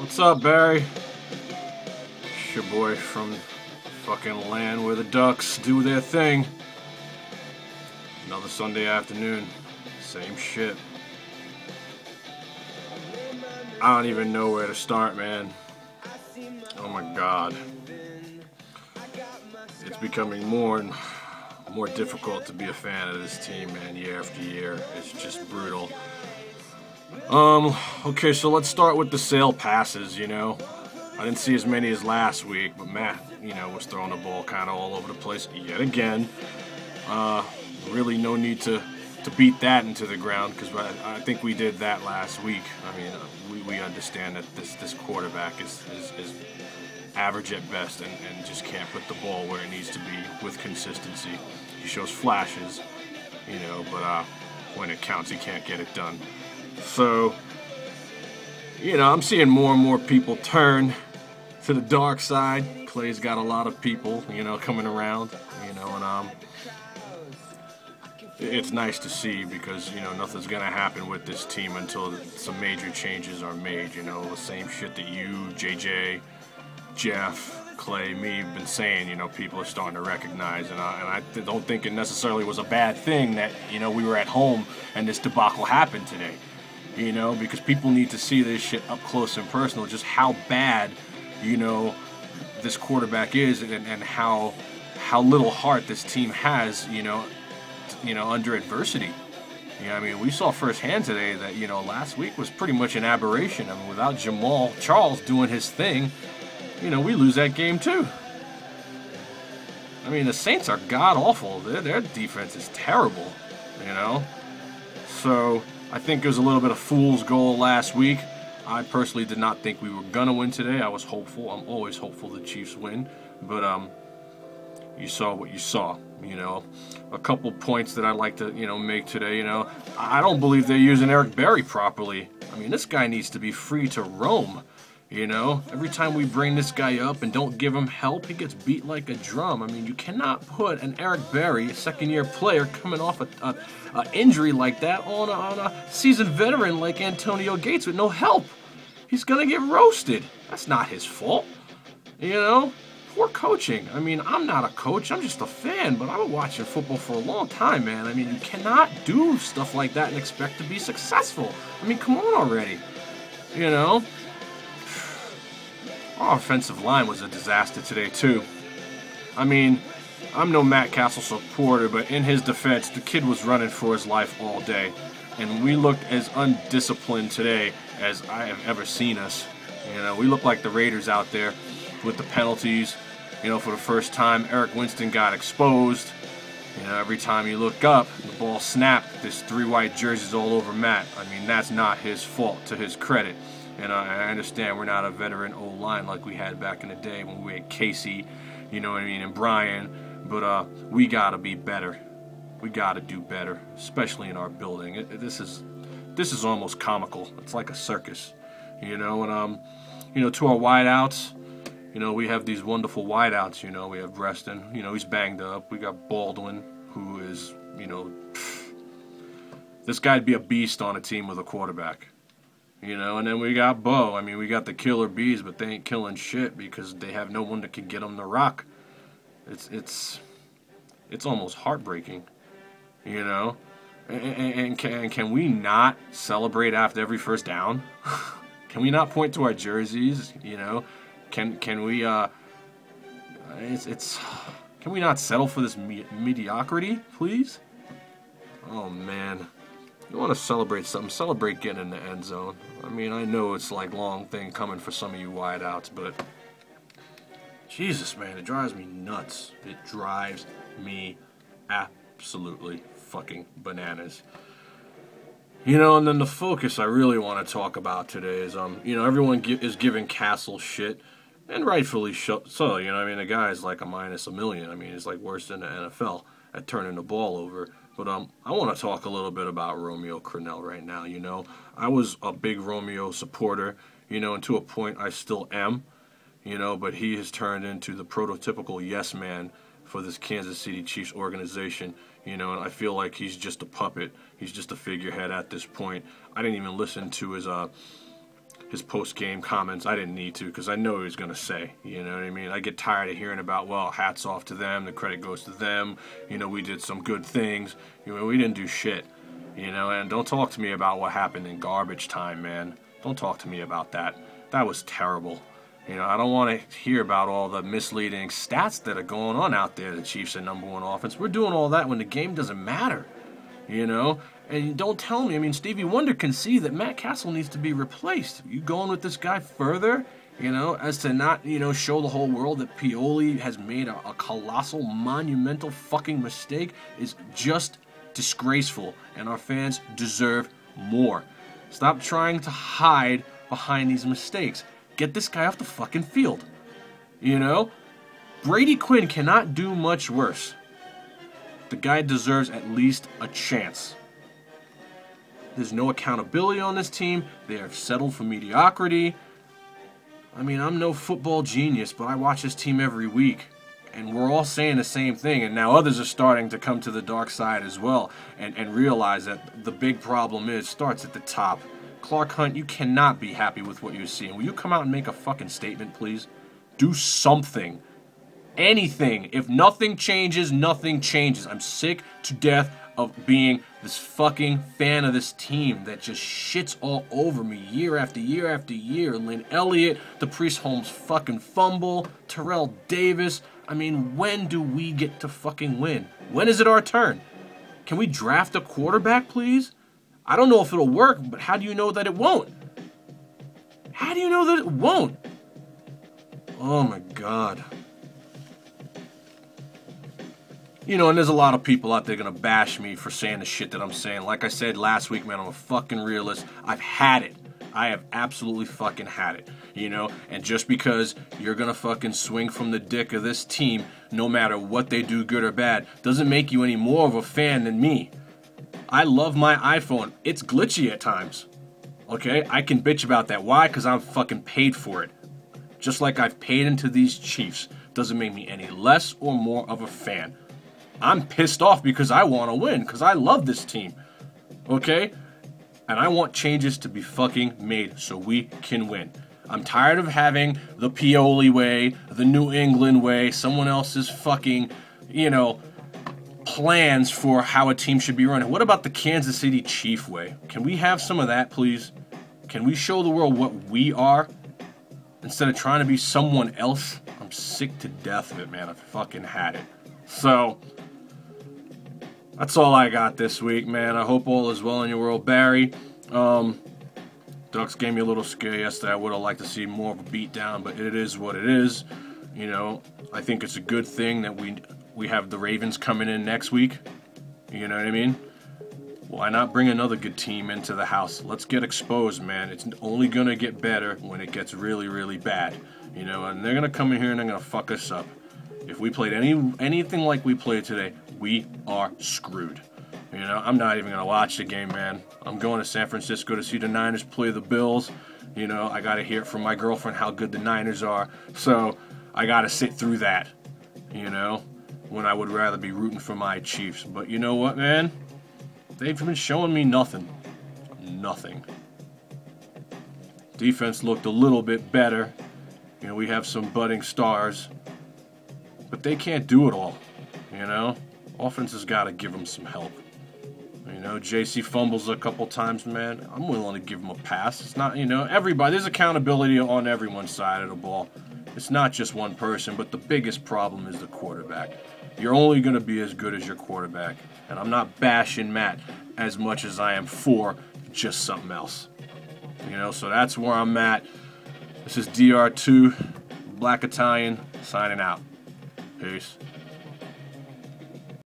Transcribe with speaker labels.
Speaker 1: What's up, Barry? It's your boy from fucking land where the Ducks do their thing. Another Sunday afternoon. Same shit. I don't even know where to start, man. Oh my god. It's becoming more and more difficult to be a fan of this team, man, year after year. It's just brutal. Okay, so let's start with the Sale passes, you know. I didn't see as many as last week, but Matt, was throwing the ball kind of all over the place yet again. Really no need to beat that into the ground, because I think we did that last week. I mean, we understand that this quarterback is average at best and just can't put the ball where it needs to be with consistency. He shows flashes, but when it counts, he can't get it done. So, I'm seeing more and more people turn to the dark side. Clay's got a lot of people, coming around, and it's nice to see, because, nothing's going to happen with this team until some major changes are made, the same shit that you, JJ, Jeff, Clay, me have been saying, people are starting to recognize, and I don't think it necessarily was a bad thing that, we were at home and this debacle happened today, because people need to see this shit up close and personal, just how bad, this quarterback is, and how little heart this team has, under adversity. We saw firsthand today that, last week was pretty much an aberration. I mean, without Jamal Charles doing his thing, we lose that game too. I mean, the Saints are god-awful. Their defense is terrible, So, I think it was a little bit of fool's goal last week. I personally did not think we were going to win today. I was hopeful. I'm always hopeful the Chiefs win. But, you saw what you saw, A couple points that I'd like to, make today, I don't believe they're using Eric Berry properly. I mean, this guy needs to be free to roam. Every time we bring this guy up and don't give him help, he gets beat like a drum. I mean, you cannot put an Eric Berry, a second-year player, coming off a injury like that on a seasoned veteran like Antonio Gates with no help. He's going to get roasted. That's not his fault, Poor coaching. I mean, I'm not a coach. I'm just a fan, but I've been watching football for a long time, man. I mean, you cannot do stuff like that and expect to be successful. I mean, come on already, Our offensive line was a disaster today, too. I mean, I'm no Matt Cassel supporter, but in his defense, the kid was running for his life all day. And we looked as undisciplined today as I have ever seen us. We looked like the Raiders out there with the penalties. For the first time, Eric Winston got exposed. Every time you look up, the ball snapped. There's 3 white jerseys all over Matt. I mean, that's not his fault, to his credit. And I understand we're not a veteran O-line like we had back in the day when we had Casey, and Brian. But we got to be better. We got to do better, especially in our building. This is almost comical. It's like a circus, And to our wideouts, we have these wonderful wideouts. We have Reston. He's banged up. We got Baldwin, who is, this guy'd be a beast on a team with a quarterback. And then we got Bo. I mean, we got the killer bees, but they ain't killing shit because they have no one that can get them to rock. It's almost heartbreaking, And can we not celebrate after every first down? Can we not point to our jerseys? Can we? Can we not settle for this mediocrity, please? Oh man. You want to celebrate something, celebrate getting in the end zone. I mean, I know it's like long thing coming for some of you wideouts, but Jesus, man, it drives me nuts. It drives me absolutely fucking bananas. And then the focus I really want to talk about today is, everyone is giving Cassel shit, and rightfully so. The guy's like a minus $1 million. I mean, it's like worse than the NFL at turning the ball over. But I want to talk a little bit about Romeo Crennel right now. I was a big Romeo supporter, and to a point I still am, but he has turned into the prototypical yes man for this Kansas City Chiefs organization, and I feel like he's just a puppet. He's just a figurehead at this point. I didn't even listen to his post-game comments. I didn't need to because I know he was going to say, you know what I mean? I get tired of hearing about, well, hats off to them, the credit goes to them, you know, we did some good things. You know, we didn't do shit, you know, and don't talk to me about what happened in garbage time, man. Don't talk to me about that. That was terrible. You know, I don't want to hear about all the misleading stats that are going on out there. The Chiefs are #1 offense. We're doing all that when the game doesn't matter, you know? And don't tell me, I mean, Stevie Wonder can see that Matt Cassel needs to be replaced. You going with this guy further, you know, as to not, you know, show the whole world that Pioli has made a colossal, monumental fucking mistake is just disgraceful. And our fans deserve more. Stop trying to hide behind these mistakes. Get this guy off the fucking field. You know? Brady Quinn cannot do much worse. The guy deserves at least a chance. There's no accountability on this team. They have settled for mediocrity. I mean, I'm no football genius, but I watch this team every week. And we're all saying the same thing. And now others are starting to come to the dark side as well. And realize that the big problem starts at the top. Clark Hunt, you cannot be happy with what you're seeing. Will you come out and make a fucking statement, please? Do something. Anything. If nothing changes, nothing changes. I'm sick to death of being this fucking fan of this team that just shits all over me year after year after year. Lynn Elliott, the Priest Holmes fucking fumble, Terrell Davis. I mean, when do we get to fucking win? When is it our turn? Can we draft a quarterback, please? I don't know if it'll work, but how do you know that it won't? How do you know that it won't? Oh my God. You know, and there's a lot of people out there gonna bash me for saying the shit that I'm saying. Like I said last week, man, I'm a fucking realist. I've had it. I have absolutely fucking had it. You know, and just because you're gonna fucking swing from the dick of this team, no matter what they do, good or bad, doesn't make you any more of a fan than me. I love my iPhone. It's glitchy at times. Okay? I can bitch about that. Why? Because I'm fucking paid for it. Just like I've paid into these Chiefs. Doesn't make me any less or more of a fan. I'm pissed off because I want to win. Because I love this team. Okay? And I want changes to be fucking made so we can win. I'm tired of having the Pioli way, the New England way, someone else's fucking, you know, plans for how a team should be run. What about the Kansas City Chief way? Can we have some of that, please? Can we show the world what we are instead of trying to be someone else? I'm sick to death of it, man. I've fucking had it. So, that's all I got this week, man. I hope all is well in your world. Barry, Ducks gave me a little scare yesterday. I would have liked to see more of a beatdown, but it is what it is. You know, I think it's a good thing that we have the Ravens coming in next week. You know what I mean? Why not bring another good team into the house? Let's get exposed, man. It's only going to get better when it gets really, really bad. You know, and they're going to come in here and they're going to fuck us up. If we played anything like we played today, we are screwed. You know, I'm not even going to watch the game, man. I'm going to San Francisco to see the Niners play the Bills. You know, I got to hear from my girlfriend how good the Niners are. So, I got to sit through that, you know, when I would rather be rooting for my Chiefs. But you know what, man? They've been showing me nothing. Nothing. Defense looked a little bit better. You know, we have some budding stars. But they can't do it all, you know? Offense has got to give them some help. You know, JC fumbles a couple times, man. I'm willing to give him a pass. It's not, you know, everybody. There's accountability on everyone's side of the ball. It's not just one person, but the biggest problem is the quarterback. You're only going to be as good as your quarterback. And I'm not bashing Matt as much as I am for just something else. You know, so that's where I'm at. This is DR2, Black Italian, signing out. Peace.